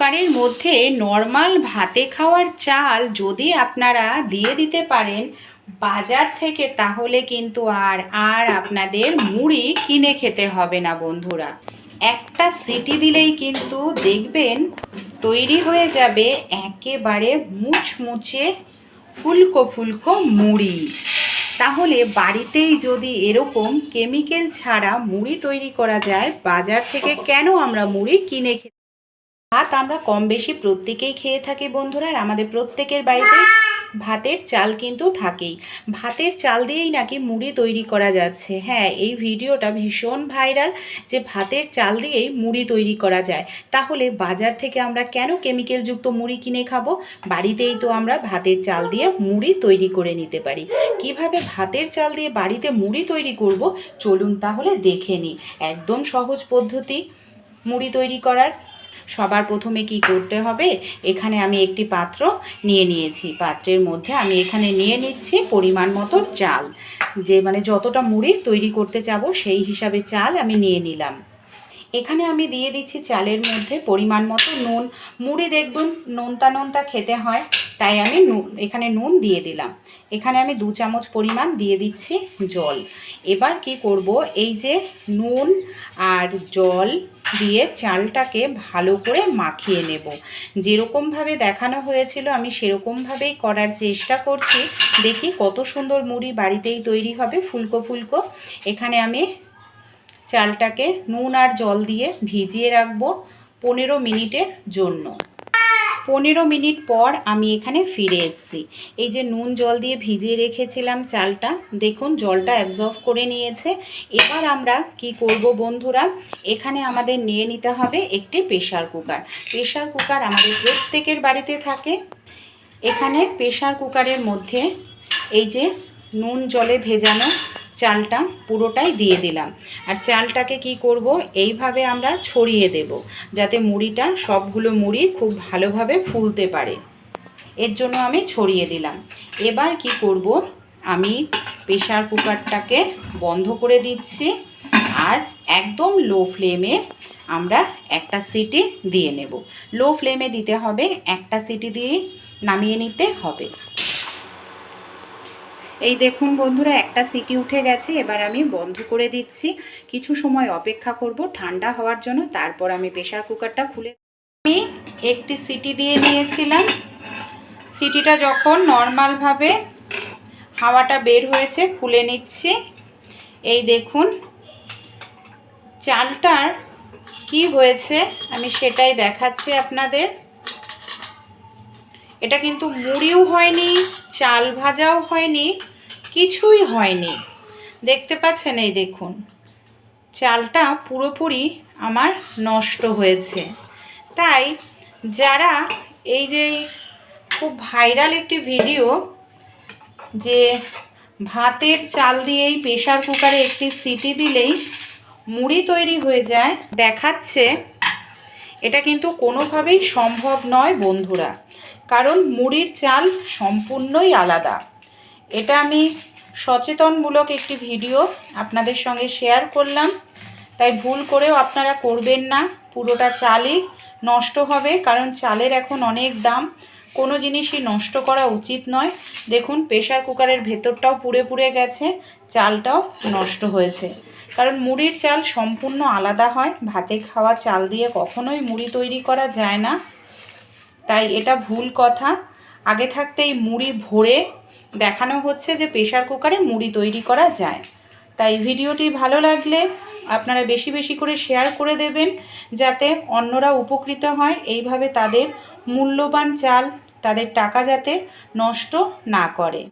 কুকারের মধ্যে নর্মাল ভাতে খাওয়ার চাল যদি আপনারা দিয়ে দিতে পারেন বাজার থেকে, তাহলে কিন্তু আর আপনাদের মুড়ি কিনে খেতে হবে না বন্ধুরা। একটা সিটি দিলেই কিন্তু দেখবেন তৈরি হয়ে যাবে একেবারে মুচমুচে ফুলকো ফুলকো মুড়ি। তাহলে বাড়িতেই যদি এরকম কেমিক্যাল ছাড়া মুড়ি তৈরি করা যায়, বাজার থেকে কেন আমরা মুড়ি কিনে খেতে? ভাত আমরা কম বেশি প্রত্যেকেই খেয়ে থাকি বন্ধুরা, আর আমাদের প্রত্যেকের বাড়িতে ভাতের চাল কিন্তু থাকেই। ভাতের চাল দিয়েই নাকি মুড়ি তৈরি করা যাচ্ছে। হ্যাঁ, এই ভিডিওটা ভীষণ ভাইরাল যে ভাতের চাল দিয়েই মুড়ি তৈরি করা যায়। তাহলে বাজার থেকে আমরা কেন কেমিক্যালযুক্ত মুড়ি কিনে খাবো? বাড়িতেই তো আমরা ভাতের চাল দিয়ে মুড়ি তৈরি করে নিতে পারি। কিভাবে ভাতের চাল দিয়ে বাড়িতে মুড়ি তৈরি করব, চলুন তাহলে দেখে নিই। একদম সহজ পদ্ধতি মুড়ি তৈরি করার। সবার প্রথমে কি করতে হবে, এখানে আমি একটি পাত্র নিয়ে নিয়েছি। পাত্রের মধ্যে আমি এখানে নিয়ে নিচ্ছি পরিমাণ মতো চাল, যে যতটা মুড়ি তৈরি করতে চাবো সেই হিসাবে চাল আমি নিয়ে নিলাম। এখানে আমি দিয়ে দিচ্ছি চালের মধ্যে পরিমাণ মতো নুন। মুড়ি দেখবেন নোনতা নোনতা খেতে হয়, তাই আমি এখানে নুন দিয়ে দিলাম। এখানে আমি 2 চামচ পরিমাণ দিয়ে দিচ্ছি জল। এবার কি করব, এই যে নুন আর জল দিয়ে চালটাকে ভালো করে মাখিয়ে নেব। যেরকমভাবে দেখানো হয়েছিল আমি সেরকমভাবেই করার চেষ্টা করছি। দেখি কত সুন্দর মুড়ি বাড়িতেই তৈরি হবে ফুলকো ফুলকো। এখানে আমি চালটাকে নুন আর জল দিয়ে ভিজিয়ে রাখবো 15 মিনিটের জন্য। 15 মিনিট পর আমি এখানে ফিরে এসেছি। এই যে নুন জল দিয়ে ভিজিয়ে রেখেছিলাম চালটা, দেখুন জলটা অ্যাবজর্ব করে নিয়েছে। এবার আমরা কি করব বন্ধুরা, এখানে আমাদের নিয়ে নিতে হবে একটি প্রেশার কুকার। প্রেশার কুকার আমাদের প্রত্যেকের বাড়িতে থাকে। এখানে প্রেশার কুকারের মধ্যে এই যে নুন জলে ভেজানো চালটা পুরোটাই দিয়ে দিলাম। আর চালটাকে কি করব, এইভাবে আমরা ছড়িয়ে দেব, যাতে মুড়িটা সবগুলো মুড়ি খুব ভালোভাবে ফুলতে পারে। এর জন্য আমি ছড়িয়ে দিলাম। এবার কি করব, আমি প্রেশার কুকারটাকে বন্ধ করে দিচ্ছি আর একদম লো ফ্লেমে আমরা একটা সিটি দিয়ে নেব। লো ফ্লেমে দিতে হবে, একটা সিটি দিয়ে নামিয়ে নিতে হবে। এই দেখুন বন্ধুরা, একটা সিটি উঠে গেছে। এবার আমি বন্ধ করে দিচ্ছি। কিছু সময় অপেক্ষা করব ঠান্ডা হওয়ার জন্য, তারপর আমি প্রেশার কুকারটা খুলে আমি একটি সিটি দিয়ে নিয়েছিলাম। সিটিটা যখন নর্মালভাবে হাওয়াটা বের হয়েছে খুলে নিচ্ছি। এই দেখুন চালটার কি হয়েছে আমি সেটাই দেখাচ্ছি আপনাদের। এটা কিন্তু মুড়িও হয়নি, চাল ভাজাও হয়নি, কিছুই হয়নি। দেখতে পাচ্ছেন, এই দেখুন চালটা পুরোপুরি আমার নষ্ট হয়েছে। তাই যারা এই যে খুব ভাইরাল একটি ভিডিও যে ভাতের চাল দিয়েই প্রেশার কুকারে একটি সিটি দিলেই মুড়ি তৈরি হয়ে যায় দেখাচ্ছে, এটা কিন্তু কোনোভাবেই সম্ভব নয় বন্ধুরা। কারণ মুড়ির চাল সম্পূর্ণই আলাদা। এটা আমি সচেতনমূলক একটি ভিডিও আপনাদের সঙ্গে শেয়ার করলাম, তাই ভুল করেও আপনারা করবেন না। পুরোটা চালই নষ্ট হবে, কারণ চালের এখন অনেক দাম। কোনো জিনিসই নষ্ট করা উচিত নয়। দেখুন প্রেশার কুকারের ভেতরটাও পুড়ে পুড়ে গেছে, চালটাও নষ্ট হয়েছে। কারণ মুড়ির চাল সম্পূর্ণ আলাদা হয়, ভাতে খাওয়া চাল দিয়ে কখনোই মুড়ি তৈরি করা যায় না। তাই এটা ভুল কথা। আগে থাকতেই মুড়ি ভরে দেখানো হচ্ছে যে প্রেশার কুকারে মুড়ি তৈরি করা যায়। তাই ভিডিওটি ভালো লাগলে আপনারা বেশি বেশি করে শেয়ার করে দেবেন, যাতে অন্যরা উপকৃত হয়। এইভাবে তাদের মূল্যবান চাল, তাদের টাকা যাতে নষ্ট না করে।